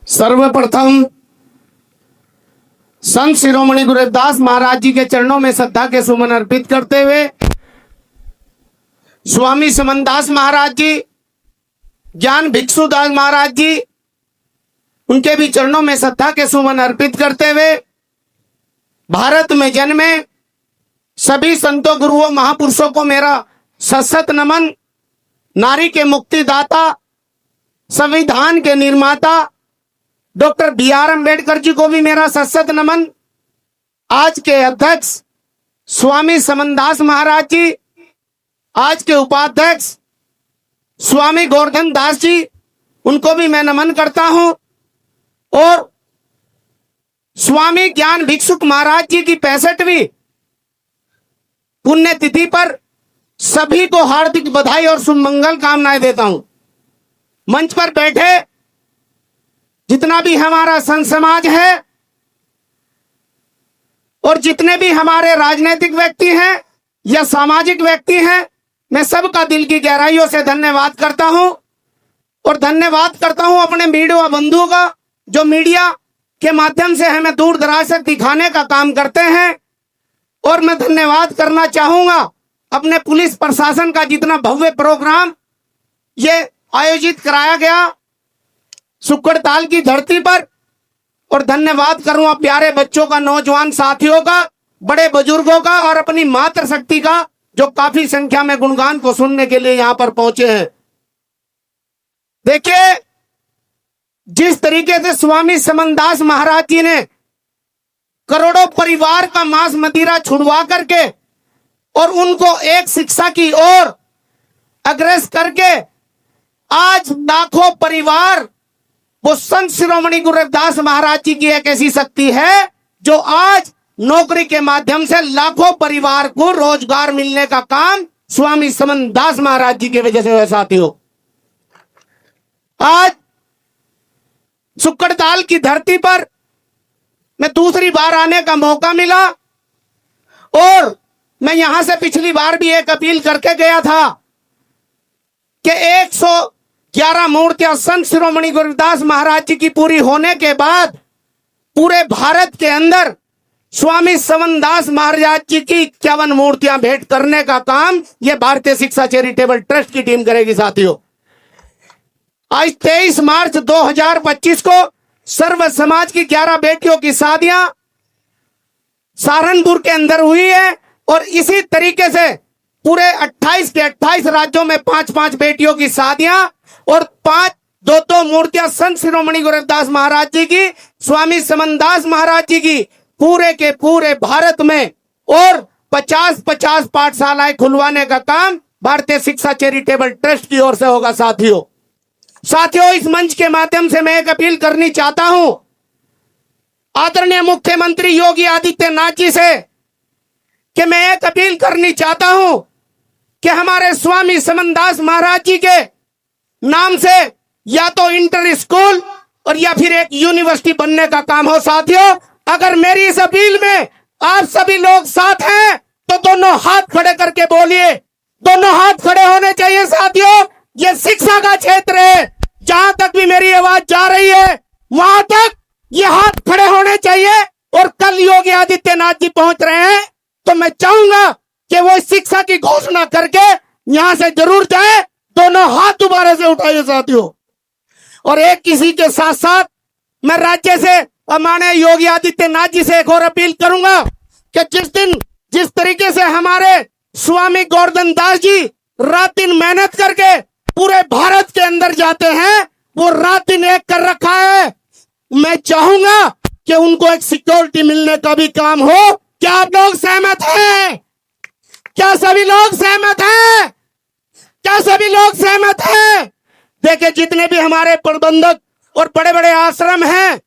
सर्वप्रथम संत शिरोमणि गुरु रविदास महाराज जी के चरणों में श्रद्धा के सुमन अर्पित करते हुए स्वामी समनदास महाराज जी, ज्ञान भिक्षुदास महाराज जी, उनके भी चरणों में श्रद्धा के सुमन अर्पित करते हुए भारत में जन्मे सभी संतों गुरुओं महापुरुषों को मेरा सशक्त नमन। नारी के मुक्तिदाता, संविधान के निर्माता डॉक्टर BR अम्बेडकर जी को भी मेरा सशक्त नमन। आज के अध्यक्ष स्वामी समनदास महाराज जी, आज के उपाध्यक्ष स्वामी गोवर्धन दास जी, उनको भी मैं नमन करता हूं। और स्वामी ज्ञान भिक्षुक महाराज जी की 65वीं पुण्यतिथि पर सभी को हार्दिक बधाई और शुभमंगल कामनाएं देता हूं। मंच पर बैठे जितना भी हमारा संत समाज है और जितने भी हमारे राजनीतिक व्यक्ति हैं या सामाजिक व्यक्ति हैं, मैं सबका दिल की गहराइयों से धन्यवाद करता हूं। और धन्यवाद करता हूं अपने मीडिया बंधुओं का, जो मीडिया के माध्यम से हमें दूर दराज तक दिखाने का काम करते हैं। और मैं धन्यवाद करना चाहूंगा अपने पुलिस प्रशासन का, जितना भव्य प्रोग्राम ये आयोजित कराया गया सुक्कड़ताल की धरती पर। और धन्यवाद करूंगा प्यारे बच्चों का, नौजवान साथियों का, बड़े बुजुर्गों का और अपनी मातृशक्ति का, जो काफी संख्या में गुणगान को सुनने के लिए यहां पर पहुंचे हैं। देखिए, जिस तरीके से स्वामी समनदास महाराज जी ने करोड़ों परिवार का मांस मदिरा छुड़वा करके और उनको एक शिक्षा की ओर अग्रसर करके आज लाखों परिवार, वो संत शिरोमणि गुरु रविदास महाराज जी की एक ऐसी शक्ति है जो आज नौकरी के माध्यम से लाखों परिवार को रोजगार मिलने का काम स्वामी समनदास महाराज जी की वजह से हुआ। साथियों, आज सुक्कड़ताल की धरती पर मैं दूसरी बार आने का मौका मिला और मैं यहां से पिछली बार भी एक अपील करके गया था कि 111 मूर्तियां संत शिरोमणि गुरु रविदास महाराज जी की पूरी होने के बाद पूरे भारत के अंदर स्वामी समनदास महाराज जी की 51 मूर्तियां भेंट करने का काम यह भारतीय शिक्षा चैरिटेबल ट्रस्ट की टीम करेगी। साथियों, आज 23 मार्च 2025 को सर्व समाज की 11 बेटियों की शादियां सहारनपुर के अंदर हुई है और इसी तरीके से पूरे 28 के 28 राज्यों में 5-5 बेटियों की शादियां और 5 2-2 मूर्तियां संत शिरोमणि गुरु रविदास महाराज जी की, स्वामी समनदास महाराज जी की पूरे के पूरे भारत में और 50-50 पाठशालाएं खुलवाने का काम भारतीय शिक्षा चैरिटेबल ट्रस्ट की ओर से होगा। साथियों, इस मंच के माध्यम से मैं एक अपील करनी चाहता हूं आदरणीय मुख्यमंत्री योगी आदित्यनाथ जी से, कि मैं एक अपील करनी चाहता हूं कि हमारे स्वामी समनदास महाराज जी के नाम से या तो इंटर स्कूल और या फिर एक यूनिवर्सिटी बनने का काम हो। साथियों, अगर मेरी इस अपील में आप सभी लोग साथ हैं तो दोनों हाथ खड़े करके बोलिए। दोनों हाथ खड़े होने चाहिए। साथियों, ये शिक्षा का क्षेत्र है, जहां तक भी मेरी आवाज जा रही है वहां तक ये हाथ खड़े होने चाहिए। और कल योगी आदित्यनाथ जी पहुंच रहे हैं तो मैं चाहूंगा कि वो शिक्षा की घोषणा करके यहां से जरूर जाए। दोनों हाथ दोबारा से उठाइए साथियों। और एक किसी के साथ साथ मैं राज्य से माननीय योगी आदित्यनाथ जी से एक और अपील करूंगा कि जिस तरीके से हमारे स्वामी गोवर्धन दास जी रात दिन मेहनत करके पूरे भारत के अंदर जाते हैं, वो रात दिन एक कर रखा है। मैं चाहूंगा कि उनको एक सिक्योरिटी मिलने का भी काम हो। क्या आप लोग सहमत हैं? क्या सभी लोग सहमत हैं? क्या सभी लोग सहमत हैं? देखिए, जितने भी हमारे प्रबंधक और बड़े बड़े आश्रम हैं,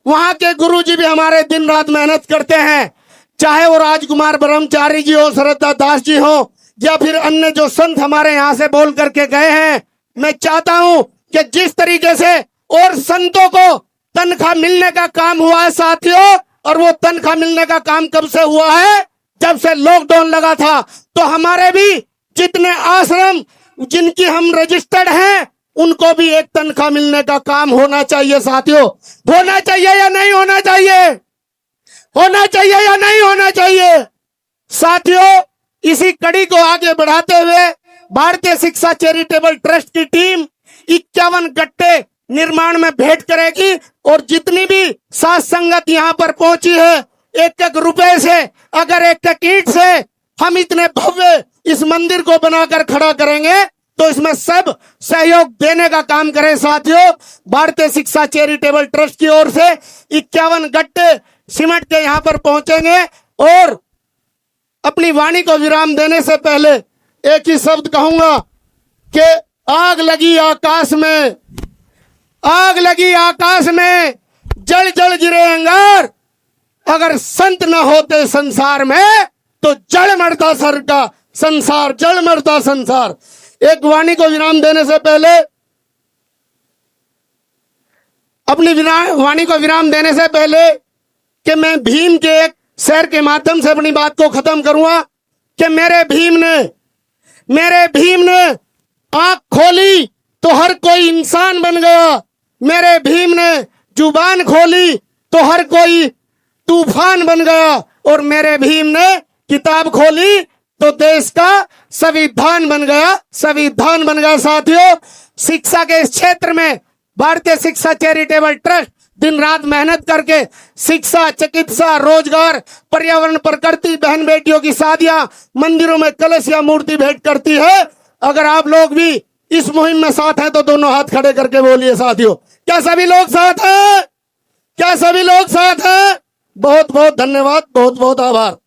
वहां के गुरुजी भी हमारे दिन रात मेहनत करते हैं, चाहे वो राजकुमार ब्रह्मचारी जी हो, श्रद्धा दास जी हो, या फिर अन्य जो संत हमारे यहाँ से बोल करके गए हैं। मैं चाहता हूं कि जिस तरीके से और संतों को तनख्वाह मिलने का काम हुआ है साथियों, और वो तनख्वाह मिलने का काम कब से हुआ है? जब से लॉकडाउन लगा था। तो हमारे भी जितने आश्रम जिनकी हम रजिस्टर्ड हैं उनको भी एक तनख्वाह मिलने का काम होना चाहिए साथियों। होना चाहिए या नहीं होना चाहिए? होना चाहिए या नहीं होना चाहिए? साथियों, इसी कड़ी को आगे बढ़ाते हुए भारतीय शिक्षा चैरिटेबल ट्रस्ट की टीम 51 गट्टे निर्माण में भेंट करेगी और जितनी भी साथ संगत यहाँ पर पहुंची है, एक एक रुपए से, अगर एक एक ईंट से हम इतने भव्य इस मंदिर को बनाकर खड़ा करेंगे तो इसमें सब सहयोग देने का काम करें साथियों। भारतीय शिक्षा चैरिटेबल ट्रस्ट की ओर से 51 गट्टे सीमेंट के यहाँ पर पहुंचेंगे और अपनी वाणी को विराम देने से पहले एक ही शब्द कहूंगा कि आग लगी आकाश में, आग लगी आकाश में, जल जल गिरे अंगार, अगर संत न होते संसार में तो जड़ मरता सर का संसार, जड़ मरता संसार। एक वाणी को विराम देने से पहले, अपनी वाणी को विराम देने से पहले कि मैं भीम के एक शेर के माध्यम से अपनी बात को खत्म करूंगा कि मेरे भीम ने आंख खोली तो हर कोई इंसान बन गया, मेरे भीम ने जुबान खोली तो हर कोई तूफान बन गया और मेरे भीम ने किताब खोली तो देश का संविधान बन गया, संविधान बन गया। साथियों, शिक्षा के इस क्षेत्र में भारतीय शिक्षा चैरिटेबल ट्रस्ट दिन रात मेहनत करके शिक्षा, चिकित्सा, रोजगार, पर्यावरण पर करती, बहन बेटियों की शादियां, मंदिरों में कलश या मूर्ति भेंट करती है। अगर आप लोग भी इस मुहिम में साथ हैं तो दोनों हाथ खड़े करके बोलिए साथियों, क्या सभी लोग साथ हैं? क्या सभी लोग साथ हैं? बहुत बहुत धन्यवाद, बहुत बहुत आभार।